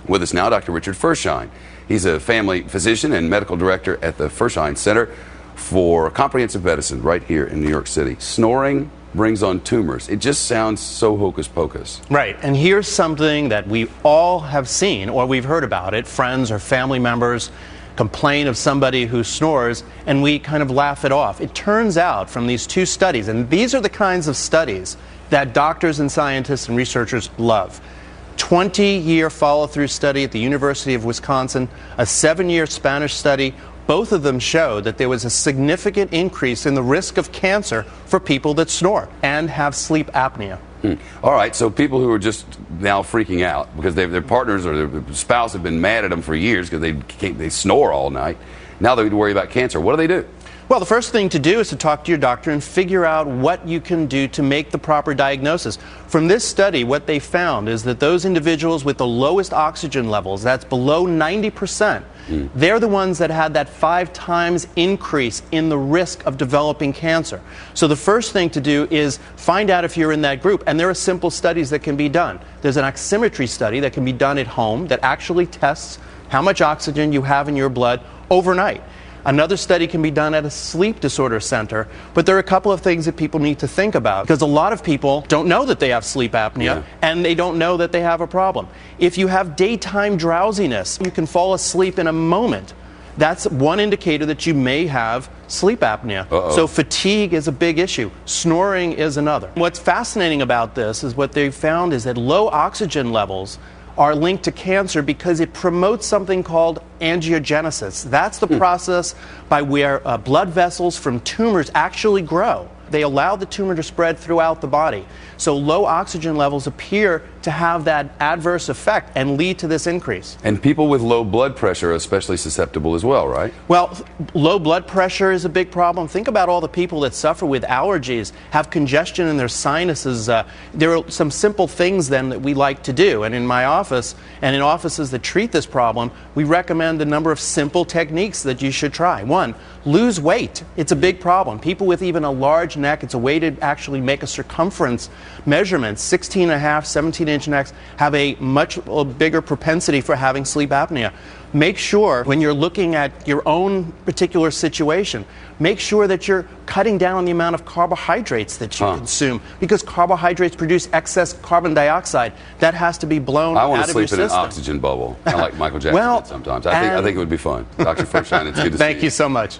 With us now, Dr. Richard Fershine. He's a family physician and medical director at the Fershine Center for Comprehensive Medicine right here in New York City. Snoring brings on tumors. It just sounds so hocus pocus. Right, and here's something that we all have seen or we've heard about it. Friends or family members complain of somebody who snores, and we kind of laugh it off. It turns out from these two studies, and these are the kinds of studies that doctors and scientists and researchers love. 20-year follow-through study at the University of Wisconsin, a 7-year Spanish study. Both of them showed that there was a significant increase in the risk of cancer for people that snore and have sleep apnea. All right, so people who are just now freaking out because their partners or their spouse have been mad at them for years because they snore all night. Now they worry about cancer. What do they do? Well, the first thing to do is to talk to your doctor and figure out what you can do to make the proper diagnosis. From this study, what they found is that those individuals with the lowest oxygen levels, that's below 90%, they're the ones that had that 5 times increase in the risk of developing cancer. So the first thing to do is find out if you're in that group, and there are simple studies that can be done. There's an oximetry study that can be done at home that actually tests how much oxygen you have in your blood overnight. Another study can be done at a sleep disorder center, but there are a couple of things that people need to think about because a lot of people don't know that they have sleep apnea and they don't know that they have a problem. If you have daytime drowsiness, you can fall asleep in a moment. That's one indicator that you may have sleep apnea. So fatigue is a big issue. Snoring is another. What's fascinating about this is what they found is that low oxygen levels are linked to cancer because it promotes something called angiogenesis. That's the process by where blood vessels from tumors actually grow. They allow the tumor to spread throughout the body. So low oxygen levels appear to have that adverse effect and lead to this increase. And people with low blood pressure are especially susceptible as well, right? Well, low blood pressure is a big problem. Think about all the people that suffer with allergies, have congestion in their sinuses. There are some simple things then that we like to do. And in my office and in offices that treat this problem, we recommend a number of simple techniques that you should try. One, lose weight. It's a big problem. People with even a large neck, it's a way to actually make a circumference measurement. 16.5, 17-inch necks have a much bigger propensity for having sleep apnea. Make sure when you're looking at your own particular situation, make sure that you're cutting down on the amount of carbohydrates that you consume because carbohydrates produce excess carbon dioxide that has to be blown out of your system. I want to sleep in an oxygen bubble, kind of like Michael Jackson did sometimes. I think it would be fun. Dr. Fershine, it's good to see you. Thank you so much.